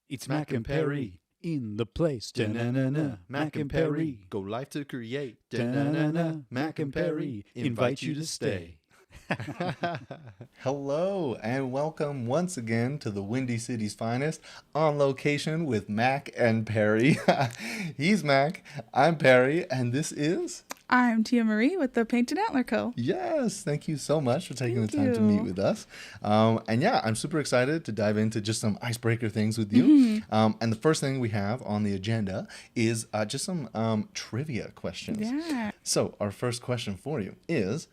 It's Mac and Perry in the place. Da-na-na-na. Mac and Perry. Go live to create. Da-na-na-na. Mac and Perry invite you to stay. Hello and welcome once again to the Windy City's finest, on location with Mac and Perry. He's Mac, I'm Perry, and this is... I'm Tia Marie with the Painted Antler Co. Yes, thank you so much for taking Thank the time to you. meet with us. And yeah, I'm super excited to dive into just some icebreaker things with you. And the first thing we have on the agenda is just some trivia questions. Yeah. So our first question for you is,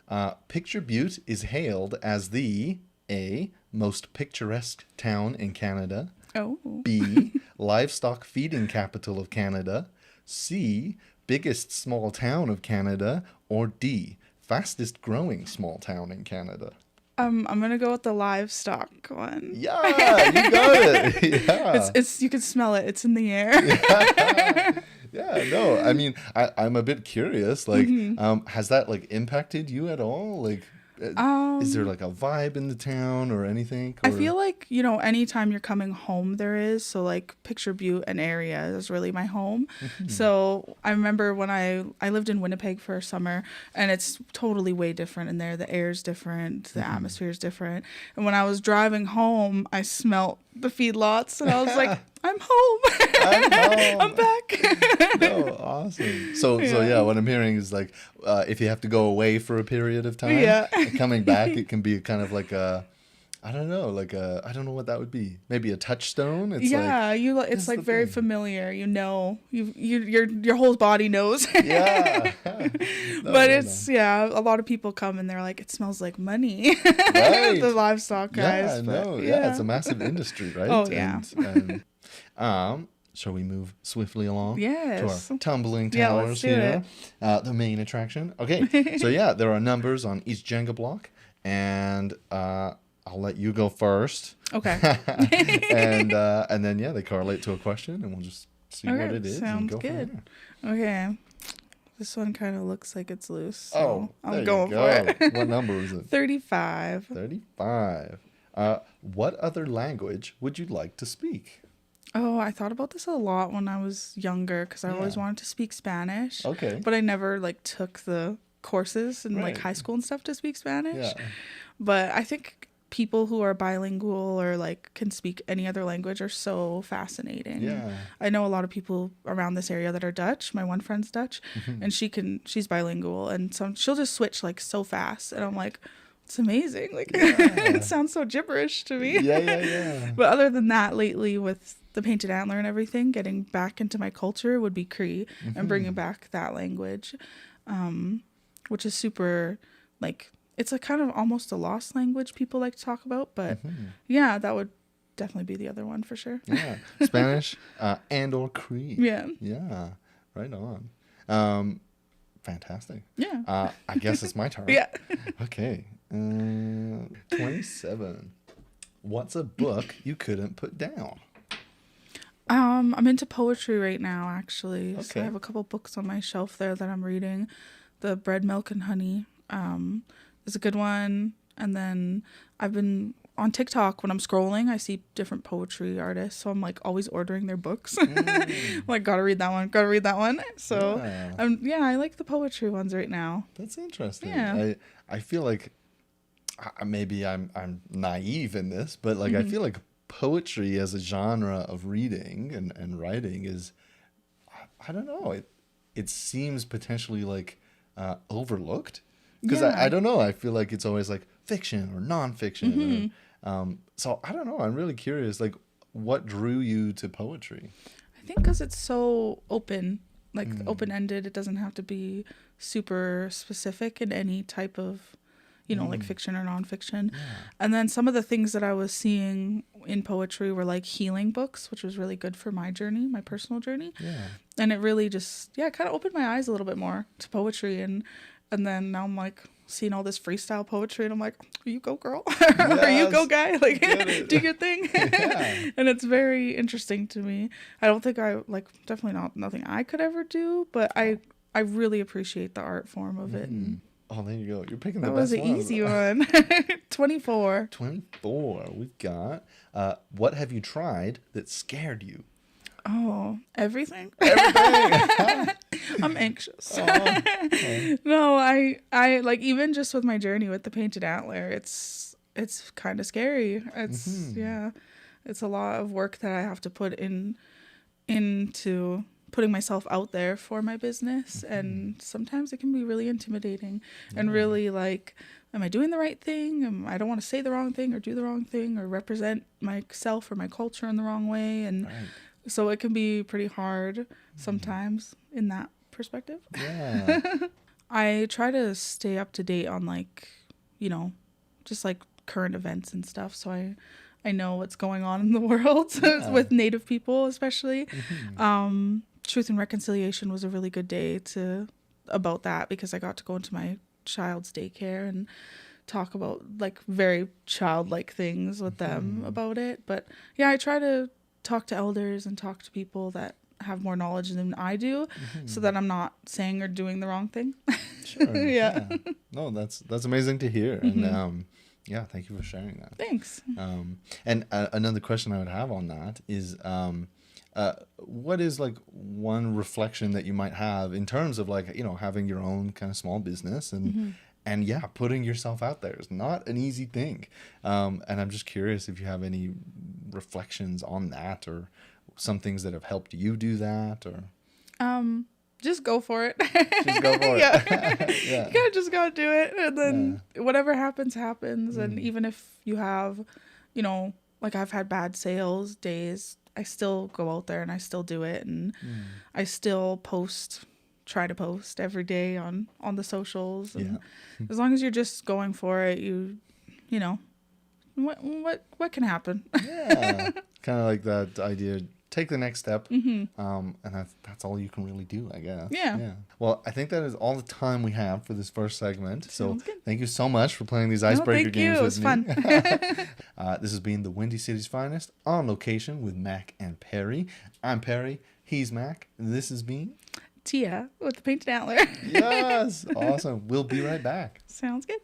Picture Butte is hailed as the A, most picturesque town in Canada, Oh. B, livestock feeding capital of Canada, C, biggest small town of Canada, or D, fastest growing small town in Canada? I'm gonna go with the livestock one. Yeah, you got it. Yeah. It's you can smell it. It's in the air. Yeah, no, I mean, I'm a bit curious. Like, has that like impacted you at all? Like, is there like a vibe in the town or anything? I feel like, anytime you're coming home there is. So like Picture Butte and area is really my home. So I remember when I lived in Winnipeg for a summer, and it's totally way different in there. The air's different, the atmosphere is different. And when I was driving home, I smelt the feedlots and I was like, I'm home. I'm home. I'm back. No, awesome. So yeah, what I'm hearing is like, if you have to go away for a period of time, Yeah. coming back, it can be kind of like a, I don't know what that would be. Maybe a touchstone. It's it's like the very thing. familiar. Your whole body knows. Yeah. But it's a lot of people come and they're like, it smells like money. Right. The livestock guys. Yeah, but no, yeah, it's a massive industry, right? Oh, yeah. And, shall we move swiftly along? Yes. To our tumbling Yeah, towers let's do here. The main attraction. Okay, so yeah, there are numbers on each Jenga block, and I'll let you go first. Okay. and then they correlate to a question, and we'll just see what it is. Sounds and go good. From there. Okay. This one kind of looks like it's loose. So Oh, there I'm going you go. for it. What number is it? 35. 35. What other language would you like to speak? Oh, I thought about this a lot when I was younger because I always Yeah. wanted to speak Spanish. Okay. But I never took the courses in Right. high school and stuff to speak Spanish. Yeah. But I think people who are bilingual or can speak any other language are so fascinating. Yeah. I know a lot of people around this area that are Dutch. My one friend's Dutch, and she's bilingual, and she'll just switch so fast, and I'm like, it's amazing. It sounds so gibberish to me. Yeah. But other than that, lately with the Painted Antler and everything, getting back into my culture would be Cree and bringing back that language, which is super, it's a kind of almost a lost language people like to talk about. But yeah, that would definitely be the other one for sure. Yeah. Spanish and or Cree. Yeah. Yeah. Right on. Fantastic. Yeah. I guess it's my turn. Yeah. Okay. 27. What's a book you couldn't put down? I'm into poetry right now, actually. So Okay. I have a couple books on my shelf there that I'm reading. The Bread, Milk, and Honey is a good one. And then I've been on TikTok when I'm scrolling, I see different poetry artists. So I'm always ordering their books. Gotta read that one. Gotta read that one. So I like the poetry ones right now. That's interesting. Yeah. I feel like maybe I'm naive in this, but I feel like poetry as a genre of reading and writing is, I don't know, it seems potentially overlooked, because I don't know, I feel like it's always fiction or nonfiction. So I don't know, I'm really curious, what drew you to poetry? I think because it's so open, open-ended. It doesn't have to be super specific in any type of fiction or nonfiction. Yeah. And then some of the things that I was seeing in poetry were healing books, which was really good for my journey, my personal journey. Yeah. And it really just, kind of opened my eyes a little bit more to poetry. And then now I'm seeing all this freestyle poetry, and I'm like, you go, girl. Or you go, guy. Do your thing. Yeah. And it's very interesting to me. I don't think definitely nothing I could ever do, but I really appreciate the art form of it. Oh, there you go. You're picking the That best was an one. easy one. 24. 24. We've got, what have you tried that scared you? Oh, everything? Everything. I'm anxious. Oh. No, I like, even just with my journey with the painted antler, it's kind of scary. It's yeah, it's a lot of work that I have to put into putting myself out there for my business, and sometimes it can be really intimidating and really like, am I doing the right thing? I don't want to say the wrong thing or do the wrong thing or represent myself or my culture in the wrong way, and so it can be pretty hard sometimes in that perspective. Yeah. I try to stay up to date on, like, you know, just like current events and stuff, so I know what's going on in the world with Native people especially. Truth and Reconciliation was a really good day about that, because I got to go into my child's daycare and talk about like very childlike things with them about it. But yeah, I try to talk to elders and talk to people that have more knowledge than I do, so that I'm not saying or doing the wrong thing. Sure. Yeah. No, that's amazing to hear. And yeah, thank you for sharing that. Thanks. And another question I would have on that is, what is like one reflection that you might have in terms of like, you know, having your own kind of small business and yeah, putting yourself out there is not an easy thing. And I'm just curious if you have any reflections on that, or some things that have helped you do that, or just go for it. just go for it. Yeah. You just gotta do it, and then whatever happens. And even if you have, you know, like I've had bad sales days, I still go out there and I still do it, and I still try to post every day on the socials, and as long as you're just going for it, you know what can happen. Yeah, kind of like that idea, take the next step, and that's all you can really do, I guess. Yeah. Well, I think that is all the time we have for this first segment, so thank you so much for playing these icebreaker games with me. It was fun. This has been the Windy City's Finest on Location with Mac and Perry. I'm Perry, he's Mac, and this has been Tia with the Painted Antler. Yes, awesome. We'll be right back. Sounds good.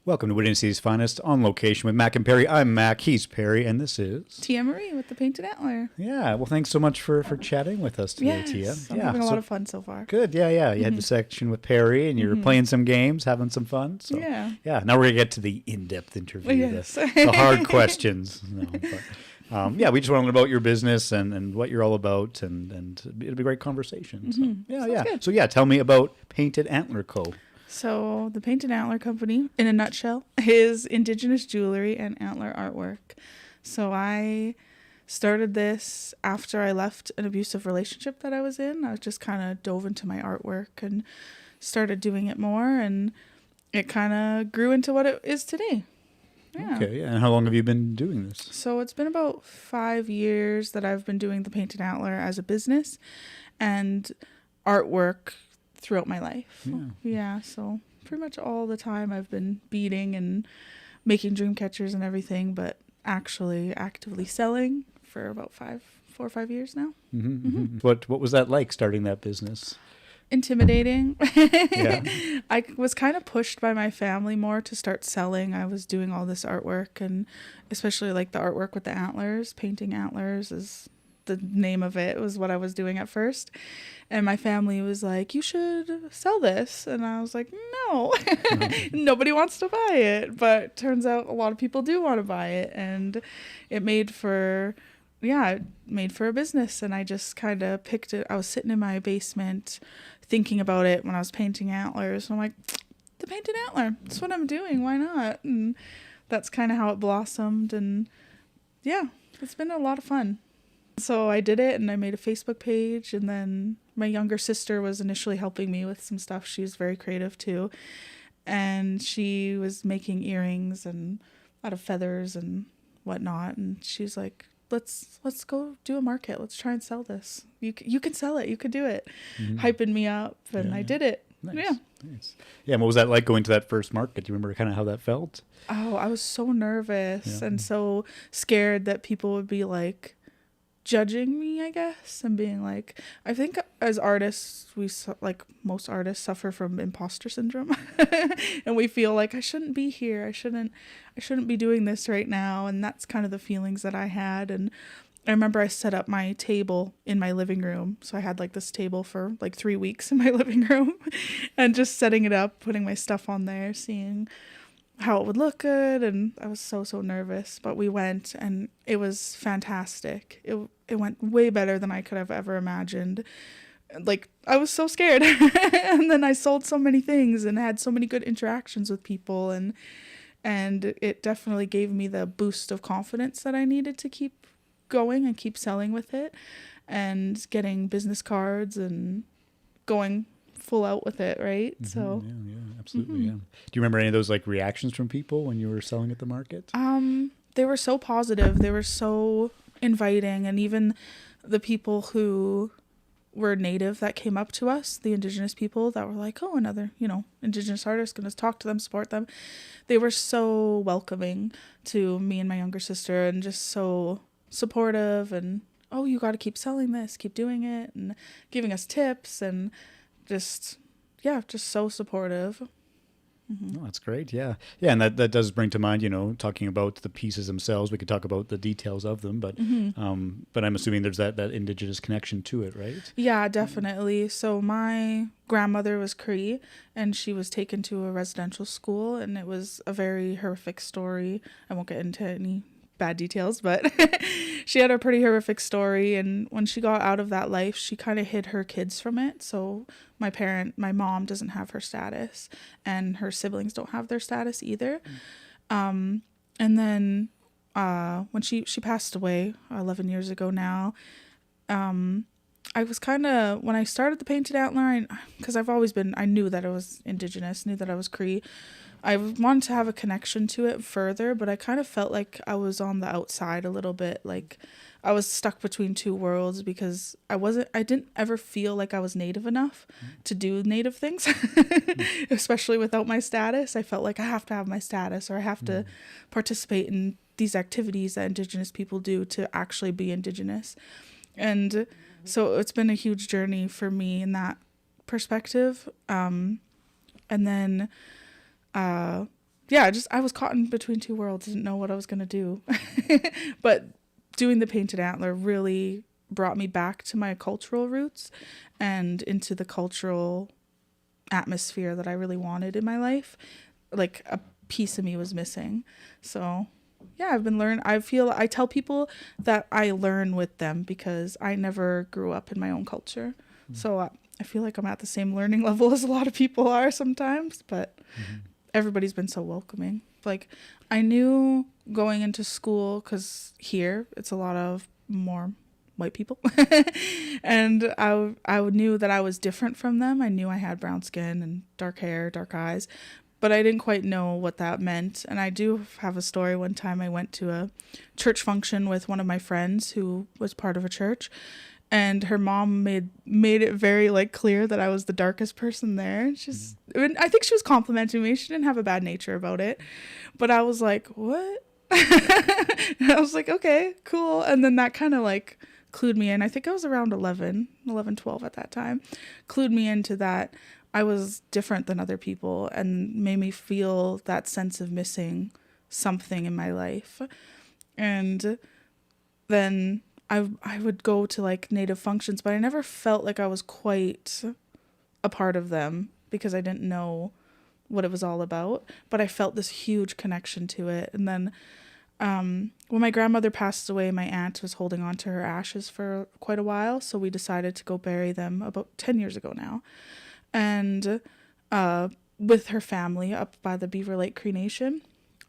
Welcome to Windy City's Finest on Location with Mac and Perry. I'm Mac, he's Perry, and this is Tia Marie with the Painted Antler. Yeah, well, thanks so much for chatting with us today, Tia. I'm having a lot of fun so far. Good, yeah. You had the section with Perry, and you were playing some games, having some fun. So, yeah. Now we're going to get to the in-depth interview, the hard questions. Yeah, we just want to learn about your business and what you're all about, and it'll be a great conversation. So, Good. So, tell me about Painted Antler Co. So the Painted Antler Company, in a nutshell, is Indigenous jewelry and antler artwork. So I started this after I left an abusive relationship that I was in. I just kind of dove into my artwork and started doing it more, and it kind of grew into what it is today. Yeah. Okay, and how long have you been doing this? So it's been about 5 years that I've been doing the Painted Antler as a business and artwork throughout my life. Yeah, so pretty much all the time I've been beading and making dream catchers and everything, but actually actively selling for about 4 or 5 years now. What was that like, starting that business? Intimidating. I was kind of pushed by my family more to start selling. I was doing all this artwork, and especially like the artwork with the antlers. Painting antlers is the name of it, was what I was doing at first. And my family was like, you should sell this. And I was like, no, nobody wants to buy it. But turns out a lot of people do want to buy it. And it made for a business. And I just kind of picked it. I was sitting in my basement thinking about it when I was painting antlers. And I'm like, the Painted Antler, that's what I'm doing. Why not? And that's kind of how it blossomed. And yeah, it's been a lot of fun. So I did it, and I made a Facebook page, and then my younger sister was initially helping me with some stuff. She was very creative too, and she was making earrings and out of feathers and whatnot, and she's like, let's go do a market. Let's try and sell this. You can sell it. You could do it. Hyping me up, and I did it. Nice. Yeah, and what was that like, going to that first market? Do you remember kind of how that felt? Oh, I was so nervous and so scared that people would be like judging me, I guess, and being like, I think as artists, like most artists suffer from imposter syndrome, and we feel like I shouldn't be here. I shouldn't be doing this right now. And that's kind of the feelings that I had. And I remember I set up my table in my living room. So I had like this table for like 3 weeks in my living room and just setting it up, putting my stuff on there, seeing how it would look good. And I was so nervous, but we went and it was fantastic. It went way better than I could have ever imagined. Like, I was so scared. And then I sold so many things and had so many good interactions with people, and it definitely gave me the boost of confidence that I needed to keep going and keep selling with it and getting business cards and going full out with it, right? So yeah, absolutely. Yeah. Do you remember any of those like reactions from people when you were selling at the market? They were so positive. They were so inviting, and even the people who were Native that came up to us, the Indigenous people that were like, oh, another, Indigenous artist, gonna talk to them, support them. They were so welcoming to me and my younger sister, and just so supportive, and oh, you got to keep selling this, keep doing it, and giving us tips, and just so supportive. Oh, that's great. Yeah. And that does bring to mind, talking about the pieces themselves. We could talk about the details of them, but I'm assuming there's that Indigenous connection to it, right? Yeah, definitely. So my grandmother was Cree, and she was taken to a residential school, and it was a very horrific story. I won't get into any bad details, but she had a pretty horrific story, and when she got out of that life, she kind of hid her kids from it. So my mom doesn't have her status, and her siblings don't have their status either. And then when she passed away 11 years ago now, I was kind of, when I started the Painted Antler, because I knew that I was Indigenous, knew that I was Cree. I wanted to have a connection to it further, but I kind of felt like I was on the outside a little bit. Like I was stuck between two worlds, because I didn't ever feel like I was Native enough to do Native things, especially without my status. I felt like I have to have my status, or I have to participate in these activities that Indigenous people do to actually be Indigenous. And so it's been a huge journey for me in that perspective. And then I was caught in between two worlds, didn't know what I was going to do. But doing the Painted Antler really brought me back to my cultural roots and into the cultural atmosphere that I really wanted in my life. Like a piece of me was missing. So yeah, I tell people that I learn with them, because I never grew up in my own culture. So I feel like I'm at the same learning level as a lot of people are sometimes, but everybody's been so welcoming. Like, I knew going into school, because here it's a lot of more white people, and I knew that I was different from them. I knew I had brown skin and dark hair, dark eyes, but I didn't quite know what that meant. And I do have a story. One time I went to a church function with one of my friends who was part of a church, and her mom made it very clear that I was the darkest person there. I think she was complimenting me. She didn't have a bad nature about it, but I was like, what? And I was like, okay, cool. And then that kind of clued me in. I think I was around 11, 12 at that time. Clued me into that I was different than other people, and made me feel that sense of missing something in my life. And then I would go to Native functions, but I never felt like I was quite a part of them, because I didn't know what it was all about, but I felt this huge connection to it. And then when my grandmother passed away, my aunt was holding on to her ashes for quite a while, so we decided to go bury them about 10 years ago now. And with her family up by the Beaver Lake Cree Nation.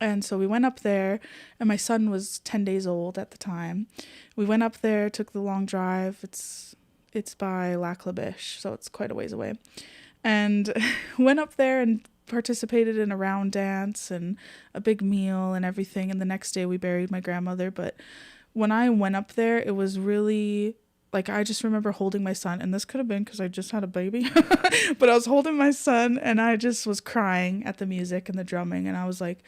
And so we went up there, and my son was 10 days old at the time. We went up there, took the long drive. It's by Lethbridge, so it's quite a ways away. And went up there and participated in a round dance and a big meal and everything. And the next day we buried my grandmother. But when I went up there, it was really, I just remember holding my son, and this could have been because I just had a baby, but I was holding my son, and I just was crying at the music and the drumming. And I was like,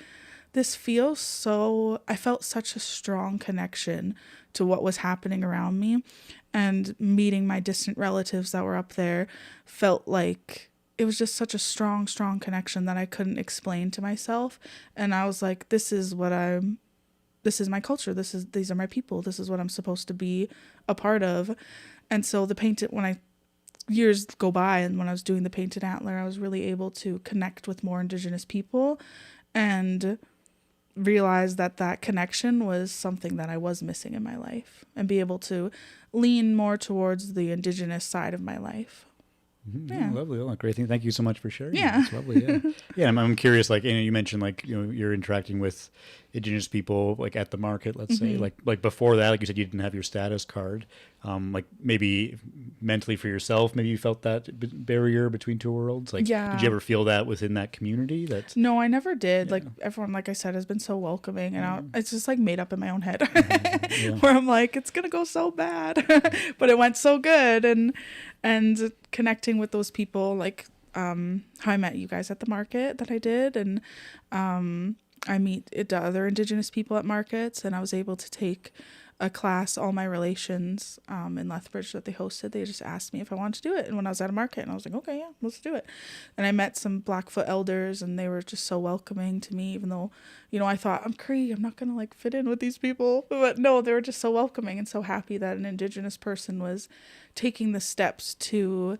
this feels so, I felt such a strong connection to what was happening around me, and meeting my distant relatives that were up there felt like it was just such a strong connection that I couldn't explain to myself. And I was like, this is my culture. These are my people. This is what I'm supposed to be a part of. And so years go by, and when I was doing the Painted Antler, I was really able to connect with more Indigenous people and realize that connection was something that I was missing in my life, and be able to lean more towards the Indigenous side of my life. Mm-hmm. Yeah, lovely. Oh, great thing. Thank you so much for sharing. Yeah, that's lovely. Yeah, yeah. I'm curious. Like, you mentioned, like, you're interacting with Indigenous people, like at the market. Let's say, like before that, like you said, you didn't have your status card. Like maybe mentally for yourself, maybe you felt that barrier between two worlds. Like, did you ever feel that within that community? No, I never did. Like, everyone, like I said, has been so welcoming, and it's just like made up in my own head, where I'm like, it's gonna go so bad, but it went so good, and connecting with those people, like how I met you guys at the market that I did, and I meet other Indigenous people at markets, and I was able to take a class, All My Relations, in Lethbridge that they hosted. They just asked me if I wanted to do it, and when I was at a market, and I was like, okay, yeah, let's do it. And I met some Blackfoot elders, and they were just so welcoming to me, even though, I thought, I'm Cree, I'm not gonna like fit in with these people, but no, they were just so welcoming and so happy that an Indigenous person was taking the steps to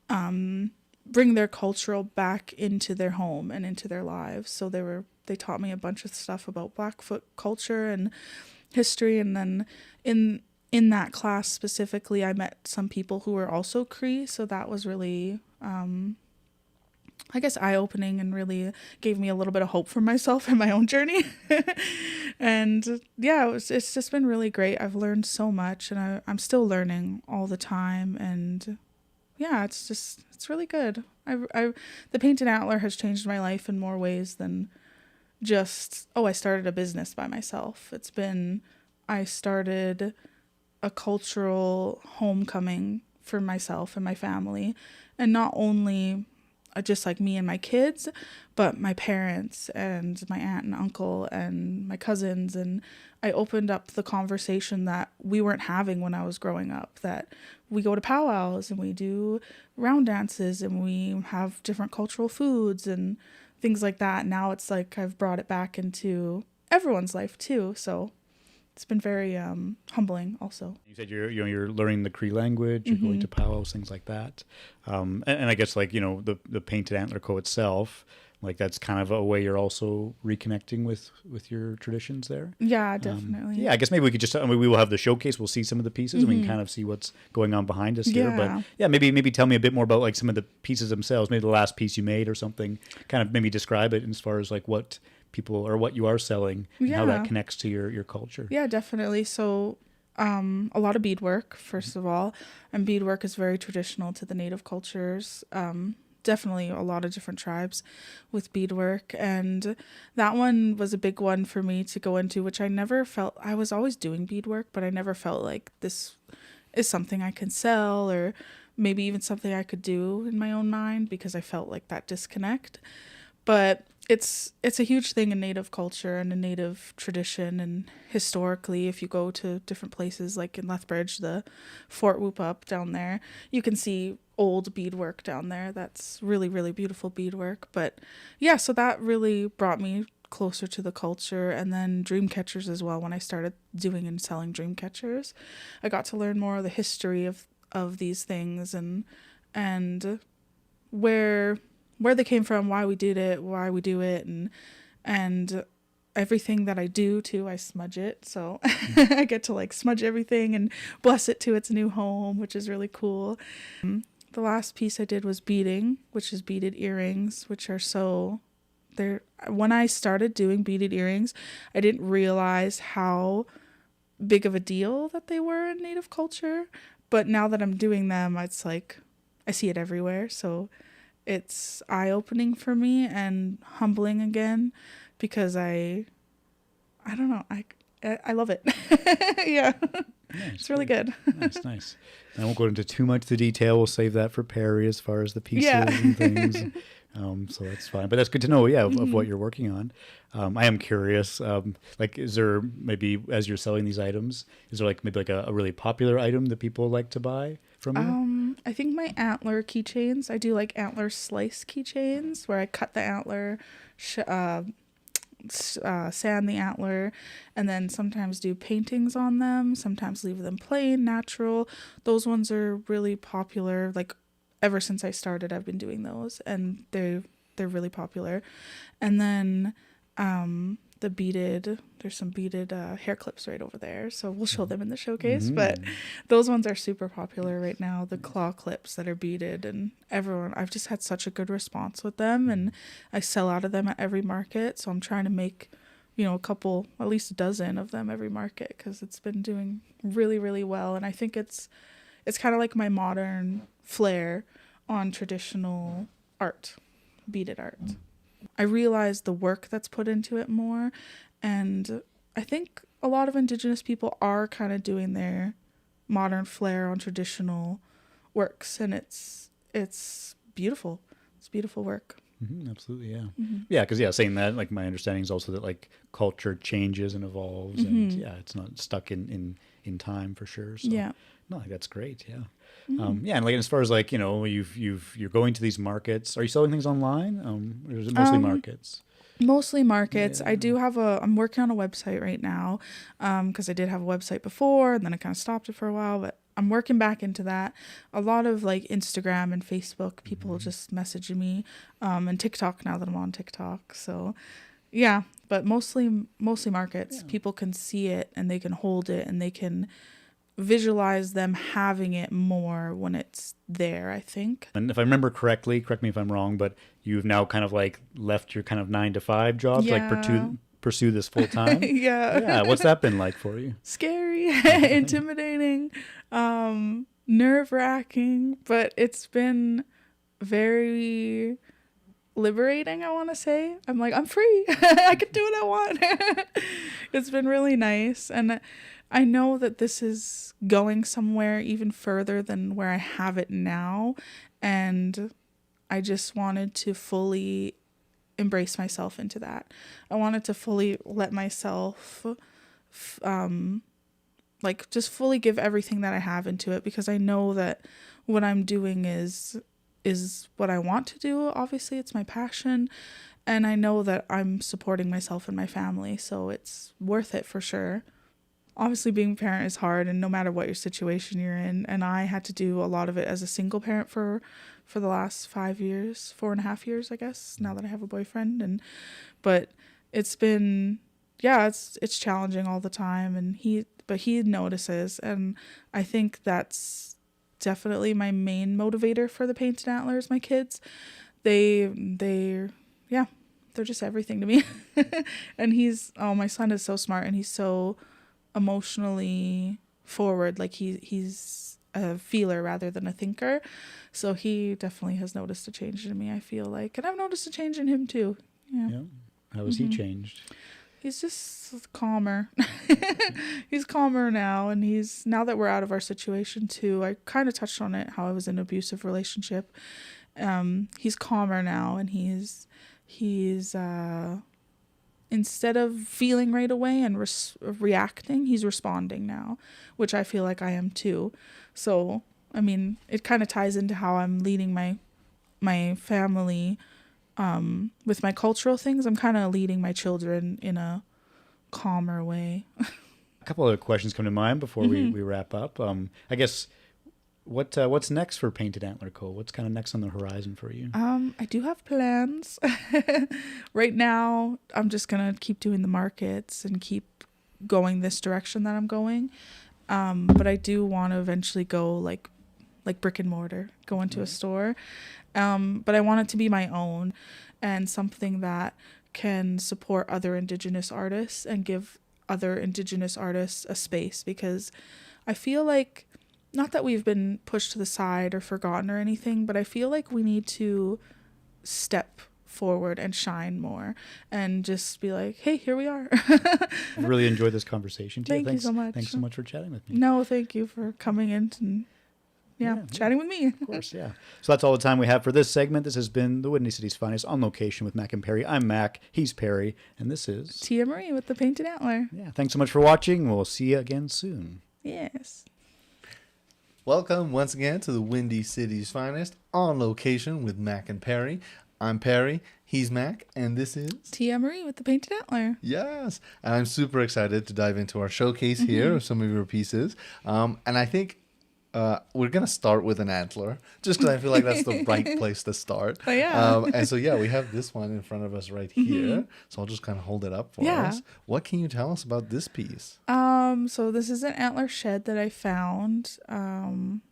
bring their cultural back into their home and into their lives. So they taught me a bunch of stuff about Blackfoot culture and history, and then in that class specifically, I met some people who were also Cree, so that was really I guess eye-opening, and really gave me a little bit of hope for myself in my own journey. And yeah, it's just been really great. I've learned so much, and I'm still learning all the time, and yeah, it's really good. The Painted Antler has changed my life in more ways than just, I started a business by myself. I started a cultural homecoming for myself and my family, and not only just like me and my kids, but my parents and my aunt and uncle and my cousins. And I opened up the conversation that we weren't having when I was growing up, that we go to powwows and we do round dances and we have different cultural foods and things like that. Now it's like I've brought it back into everyone's life too. So it's been very humbling also. You said you're learning the Cree language, you're going to powwows, things like that. And I guess, like, the Painted Antler Co. itself, like, that's kind of a way you're also reconnecting with your traditions there. Yeah, definitely. Yeah, I guess maybe we could just, we will have the showcase, we'll see some of the pieces, and we can kind of see what's going on behind us here. But yeah, maybe tell me a bit more about, like, some of the pieces themselves, maybe the last piece you made or something, kind of maybe describe it as far as like what people or what you are selling and how that connects to your culture. Yeah, definitely. So a lot of beadwork, first of all, and beadwork is very traditional to the Native cultures. Definitely a lot of different tribes with beadwork, and that one was a big one for me to go into, which I never felt. I was always doing beadwork, but I never felt like this is something I can sell, or maybe even something I could do in my own mind, because I felt like that disconnect. But it's a huge thing in Native culture and in Native tradition, and historically, if you go to different places, like in Lethbridge, the Fort Whoop Up down there, you can see old beadwork down there. That's really, really beautiful beadwork. But yeah, so that really brought me closer to the culture. And then dream catchers as well. When I started doing and selling dream catchers, I got to learn more of the history of these things, and where they came from, why we did it, why we do it, and everything that I do too, I smudge it. So I get to like smudge everything and bless it to its new home, which is really cool. The last piece I did was beading, which is beaded earrings, which are when I started doing beaded earrings, I didn't realize how big of a deal that they were in Native culture. But now that I'm doing them, it's like I see it everywhere. So it's eye-opening for me and humbling again, because I don't know, I love it. Yeah. Nice, it's really good. Nice. I won't go into too much of the detail. We'll save that for Perry as far as the pieces and things. So that's fine. But that's good to know, of what you're working on. I am curious, like, is there maybe, as you're selling these items, is there like maybe like a really popular item that people like to buy from you? I think my antler keychains, I do like antler slice keychains where I cut the antler, sand the antler, and then sometimes do paintings on them, sometimes leave them plain, natural. Those ones are really popular. Like, ever since I started, I've been doing those, and they're really popular. And then the beaded, there's some beaded hair clips right over there, so we'll show them in the showcase. But those ones are super popular right now, the claw clips that are beaded, and I've just had such a good response with them, and I sell out of them at every market, so I'm trying to make a couple, at least a dozen of them every market, because it's been doing really, really well. And I think it's kind of like my modern flair on traditional art, beaded art. I realize the work that's put into it more, and I think a lot of Indigenous people are kind of doing their modern flair on traditional works, and it's beautiful. It's beautiful work. Absolutely, yeah. Yeah, because saying that, like, my understanding is also that, like, culture changes and evolves, and it's not stuck in time for sure. So no, that's great. Yeah. And like, as far as like, you're going to these markets, are you selling things online? Or is it mostly markets? Mostly markets. I do have I'm working on a website right now, because I did have a website before, and then I kind of stopped it for a while, but I'm working back into that. A lot of like Instagram and Facebook, people just messaging me, and TikTok now that I'm on TikTok. So yeah, but mostly markets. People can see it and they can hold it and they can visualize them having it more when it's there, I think. And if I remember correctly, correct me if I'm wrong, but you've now kind of like left your kind of 9-to-5 jobs, like pursue this full time. Yeah. What's that been like for you? Scary, intimidating, nerve-wracking, but it's been very liberating, I want to say. I'm like, I'm free. I can do what I want. It's been really nice, and I know that this is going somewhere even further than where I have it now, and I just wanted to fully embrace myself into that. I wanted to fully let myself like just fully give everything that I have into it, because I know that what I'm doing is what I want to do. Obviously, it's my passion, and I know that I'm supporting myself and my family, so it's worth it for sure. Obviously, being a parent is hard, and no matter what your situation you're in, and I had to do a lot of it as a single parent for the last 5 years, 4.5 years, I guess, now that I have a boyfriend. But it's been, it's challenging all the time, and he notices, and I think that's definitely my main motivator for the Painted Antlers. My kids, they're just everything to me. And my son is so smart, and he's so emotionally forward. Like he's a feeler rather than a thinker, so he definitely has noticed a change in me, I feel like, and I've noticed a change in him too. How has he changed? He's just calmer. He's calmer now, and now that we're out of our situation too, I kind of touched on it, how I was in an abusive relationship. He's calmer now, and he's instead of feeling right away and reacting, he's responding now, which I feel like I am too. So, I mean, it kind of ties into how I'm leading my family with my cultural things. I'm kind of leading my children in a calmer way. A couple other questions come to mind before we wrap up. I guess, what's next for Painted Antler Co.? What's kind of next on the horizon for you? I do have plans. Right now, I'm just going to keep doing the markets and keep going this direction that I'm going. But I do want to eventually go like brick and mortar, go into a store. But I want it to be my own, and something that can support other Indigenous artists and give other Indigenous artists a space, because I feel like, not that we've been pushed to the side or forgotten or anything, but I feel like we need to step forward and shine more and just be like, hey, here we are. I really enjoyed this conversation. Thank you so much. Thanks so much for chatting with me. No, thank you for coming in and chatting with me. Of course, yeah. So that's all the time we have for this segment. This has been the Windy City's Finest On Location with Mac and Perry. I'm Mac, he's Perry, and this is... Tia Marie with the Painted Antler. Yeah, thanks so much for watching. We'll see you again soon. Yes. Welcome once again to the Windy City's Finest On Location with Mac and Perry. I'm Perry, he's Mac, and this is... Tia Marie with the Painted Antler. Yes, and I'm super excited to dive into our showcase here of some of your pieces. And I think we're going to start with an antler, just because I feel like that's the right place to start. Oh, yeah. And so, we have this one in front of us right here. So I'll just kind of hold it up for us. What can you tell us about this piece? So this is an antler shed that I found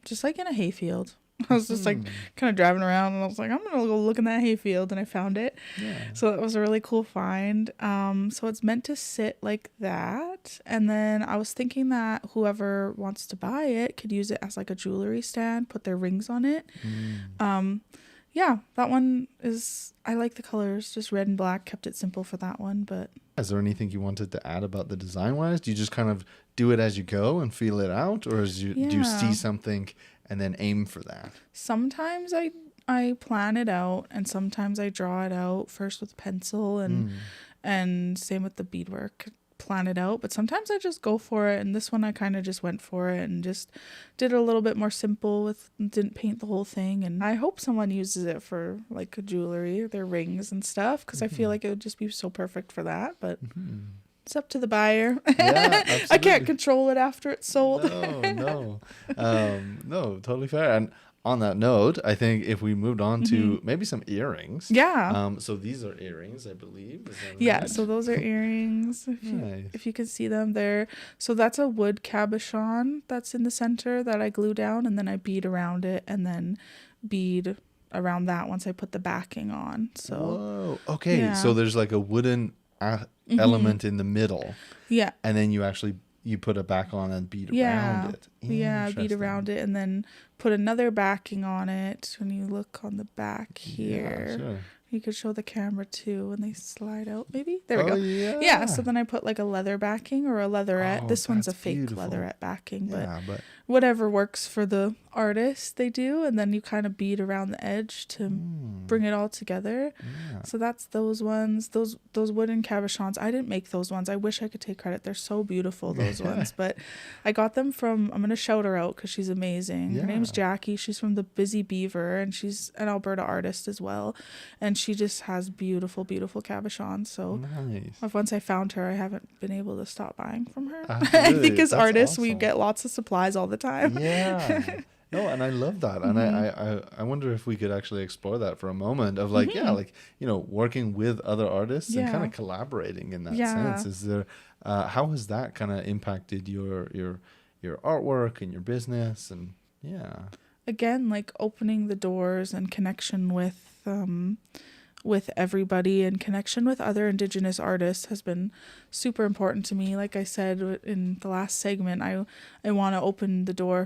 just like in a hayfield. I was just like kind of driving around and I was like, I'm going to go look in that hayfield, and I found it. Yeah. So that was a really cool find. So it's meant to sit like that. And then I was thinking that whoever wants to buy it could use it as like a jewelry stand, put their rings on it. Yeah, that one is, I like the colors, just red and black, kept it simple for that one. But is there anything you wanted to add about the design wise? Do you just kind of do it as you go and feel it out, or do you see something and then aim for that? Sometimes I plan it out, and sometimes I draw it out first with pencil, and same with the beadwork, plan it out. But sometimes I just go for it, and this one I kind of just went for it and just did it a little bit more simple didn't paint the whole thing. And I hope someone uses it for like a jewelry, their rings and stuff, because I feel like it would just be so perfect for that. But it's up to the buyer. Yeah, I can't control it after it's sold. No, totally fair. And on that note, I think if we moved on to maybe some earrings. Yeah. So these are earrings, I believe. Is that yeah. right? So those are earrings. If you can see them there. So that's a wood cabochon that's in the center that I glue down, and then I bead around it, and then bead around that once I put the backing on. So. Whoa. Okay. Yeah. So there's like a wooden element in the middle. Yeah. And then you put it back on and bead around it. Yeah, bead around it, and then put another backing on it. When you look on the back here, yeah, sure. You could show the camera too when they slide out, maybe. There we go. Yeah, so then I put like a leather backing or a leatherette. This one's a fake leatherette backing, but whatever works for the artist, they do. And then you kind of bead around the edge to bring it all together. Yeah. So that's those ones. Those wooden cabochons. I didn't make those ones. I wish I could take credit. They're so beautiful, those ones. But I got them from, I'm going to shout her out because she's amazing. Her name's Jackie. She's from the Busy Beaver, and she's an Alberta artist as well. And she just has beautiful, beautiful cabochons. So once I found her, I haven't been able to stop buying from her. I think as artists, we get lots of supplies all the time. Yeah. No, and I love that. And I wonder if we could actually explore that for a moment of like, working with other artists and kind of collaborating in that sense. Is there, how has that kind of impacted your artwork and your business? And again, like opening the doors and connection with everybody and connection with other Indigenous artists has been super important to me. Like I said in the last segment, I want to open the door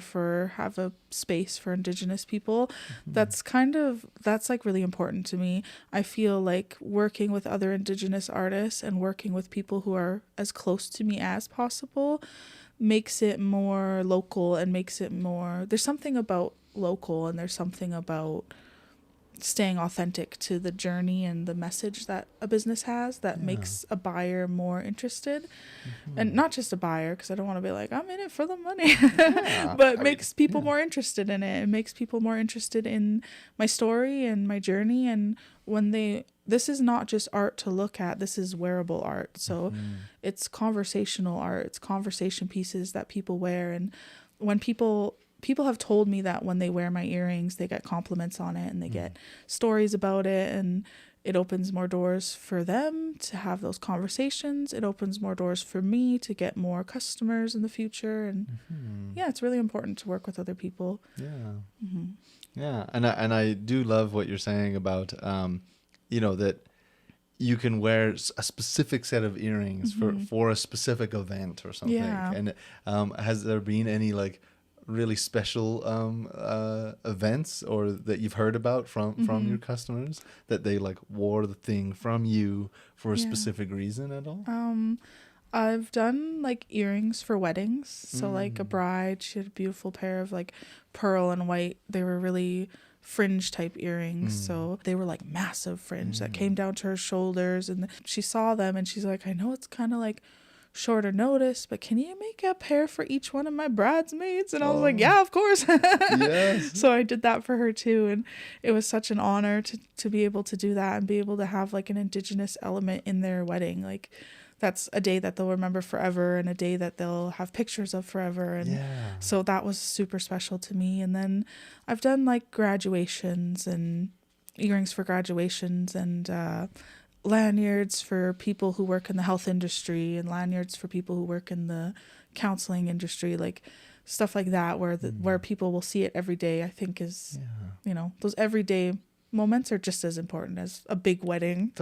have a space for Indigenous people. That's like really important to me. I feel like working with other Indigenous artists and working with people who are as close to me as possible makes it more local and makes it more, there's something about local, and there's something about staying authentic to the journey and the message that a business has that makes a buyer more interested. And not just a buyer, because I don't want to be like, I'm in it for the money, but makes people more interested in it. It makes people more interested in my story and my journey. And this is not just art to look at, this is wearable art. So it's conversational art, it's conversation pieces that people wear. And when people have told me that when they wear my earrings, they get compliments on it and they get stories about it, and it opens more doors for them to have those conversations. It opens more doors for me to get more customers in the future. And it's really important to work with other people. And I do love what you're saying about that you can wear a specific set of earrings for a specific event or something. And has there been any like really special events or that you've heard about from your customers that they like wore the thing from you for a specific reason at all? I've done like earrings for weddings. So like a bride, she had a beautiful pair of like pearl and white. They were really fringe type earrings. So they were like massive fringe that came down to her shoulders. And she saw them and she's like, I know it's kind of like shorter notice, but can you make a pair for each one of my bridesmaids? And I was like, yeah, of course. Yes. So I did that for her too, and it was such an honor to be able to do that and be able to have like an Indigenous element in their wedding. Like that's a day that they'll remember forever and a day that they'll have pictures of forever. And so that was super special to me. And then I've done like graduations and earrings for graduations and lanyards for people who work in the health industry and lanyards for people who work in the counseling industry, like stuff like that, where people will see it every day. I think is, you know, those everyday moments are just as important as a big wedding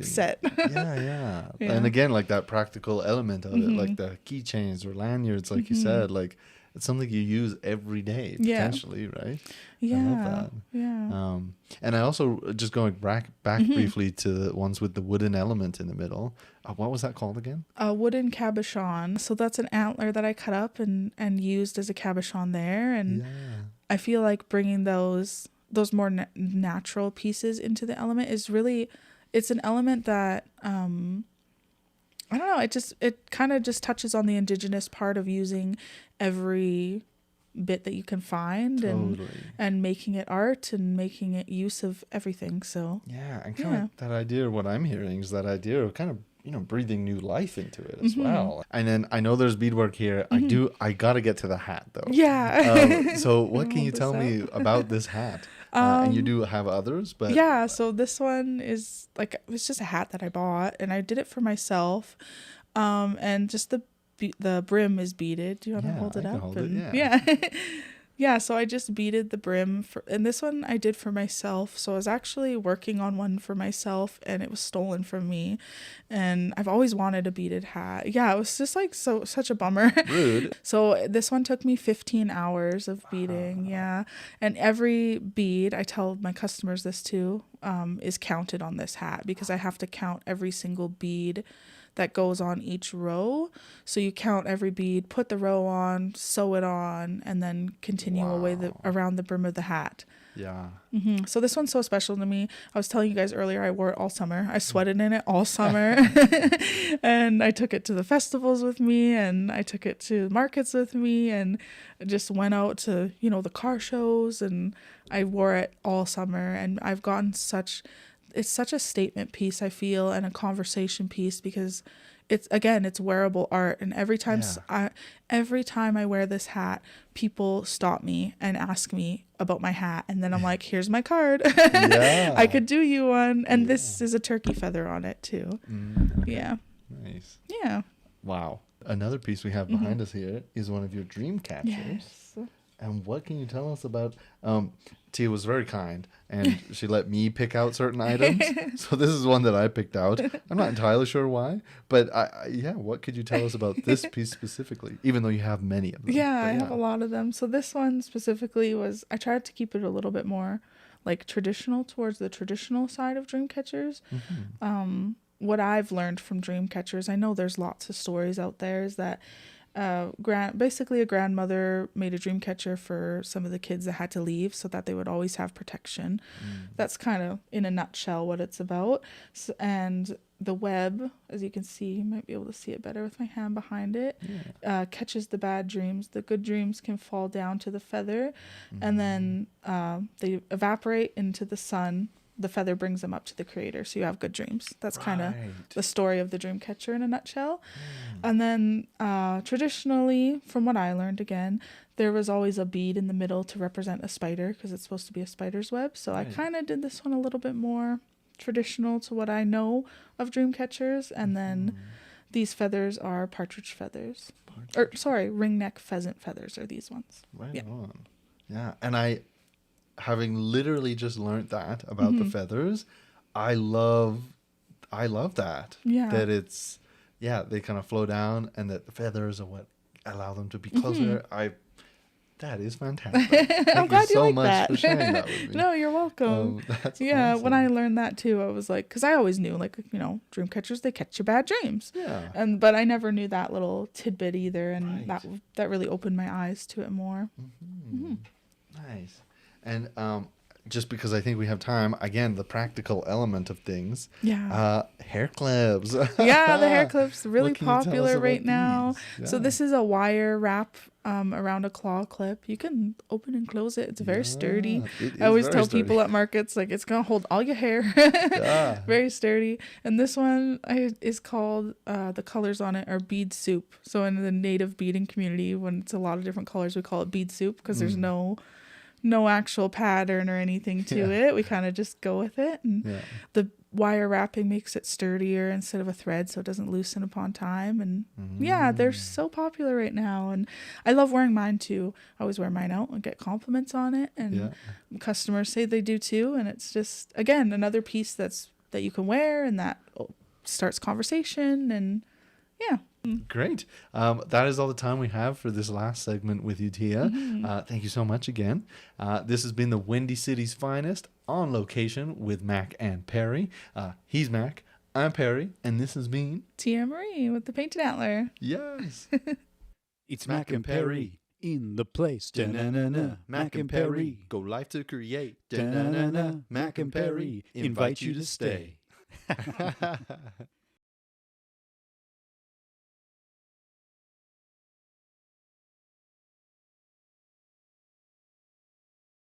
set. Yeah. And again, like that practical element of it, like the keychains or lanyards, like you said, like it's something you use every day potentially, right? I love that. And I also, just going back briefly to the ones with the wooden element in the middle, what was that called again? A wooden cabochon. So that's an antler that I cut up and used as a cabochon there. And I feel like bringing those more natural pieces into the element is really, it's an element that I don't know, it kind of just touches on the Indigenous part of using every bit that you can find and making it art and making it use of everything. So and kind of that idea, what I'm hearing is that idea of kind of, you know, breathing new life into it as well. And then I know there's beadwork here. I gotta get to the hat though. So what can you tell me about this hat? And you do have others, but so this one is like, it's just a hat that I bought and I did it for myself, and just the brim is beaded. Do you want to hold it up? Hold it, So I just beaded the brim and this one I did for myself. So I was actually working on one for myself and it was stolen from me, and I've always wanted a beaded hat. It was just like such a bummer. Rude. So this one took me 15 hours of beading. And every bead, I tell my customers this too, is counted on this hat, because I have to count every single bead that goes on each row. So you count every bead, put the row on, sew it on, and then continue around the brim of the hat. So this one's so special to me. I was telling you guys earlier, I wore it all summer. I sweated in it all summer. And I took it to the festivals with me, and I took it to markets with me, and just went out to, you know, the car shows, and I wore it all summer. And I've gotten it's such a statement piece, I feel, and a conversation piece, because it's wearable art. And every time I wear this hat, people stop me and ask me about my hat, and then I'm like, here's my card. I could do you one. And this is a turkey feather on it too. Nice. Wow. Another piece we have behind us here is one of your dream catchers. And what can you tell us about? Tia was very kind, and she let me pick out certain items. So this is one that I picked out. I'm not entirely sure why, but what could you tell us about this piece specifically? Even though you have many of them. I have a lot of them. So this one specifically I tried to keep it a little bit more like traditional, towards the traditional side of dream catchers. What I've learned from dream catchers, I know there's lots of stories out there, is that basically a grandmother made a dream catcher for some of the kids that had to leave, so that they would always have protection. That's kind of in a nutshell what it's about. And the web, as you can see, you might be able to see it better with my hand behind it, catches the bad dreams. The good dreams can fall down to the feather, and then they evaporate into the sun. The feather brings them up to the creator, so you have good dreams. That's kind of the story of the dream catcher in a nutshell. And then traditionally, from what I learned, again, there was always a bead in the middle to represent a spider, because it's supposed to be a spider's web. So I kind of did this one a little bit more traditional to what I know of dream catchers. And then these feathers are partridge feathers. Ringneck pheasant feathers are these ones. Right on. Yeah, and having literally just learned that about the feathers, I love that. That it's, they kind of flow down, and that the feathers are what allow them to be closer. That is fantastic. I'm glad you so like much that. for sharing that with me. No, you're welcome. That's awesome. When I awesome. learned that too, I was like, because I always knew, like, dream catchers, they catch your bad dreams. Yeah. But I never knew that little tidbit either, and Right. that really opened my eyes to it more. Nice. And just because I think we have time, again, the practical element of things. Yeah. Hair clips. Yeah, the hair clips, really What can you tell us popular about right now. these? So Yeah. this is a wire wrap around a claw clip. You can open and close it. It's very sturdy. It I always is tell very people sturdy. at markets, like, it's going to hold all your hair. Yeah. Very sturdy. And this one is called, the colors on it are bead soup. So in the native beading community, when it's a lot of different colors, we call it bead soup because there's no actual pattern or anything to it. We kind of just go with it. And the wire wrapping makes it sturdier instead of a thread, so it doesn't loosen upon time. And yeah, they're so popular right now. And I love wearing mine too. I always wear mine out and get compliments on it. And customers say they do too. And it's just, again, another piece that you can wear and that starts conversation. And yeah. Great. That is all the time we have for this last segment with you, Tia. Thank you so much again. This has been the Windy City's Finest on Location with Mac and Perry. He's Mac, I'm Perry, and this has been Tia Marie with the Painted Antler. Yes. It's Mac and Perry in the place. Da-na-na-na. Mac and Perry. Go live to create. Da-na-na-na. Mac and Perry invite you to stay.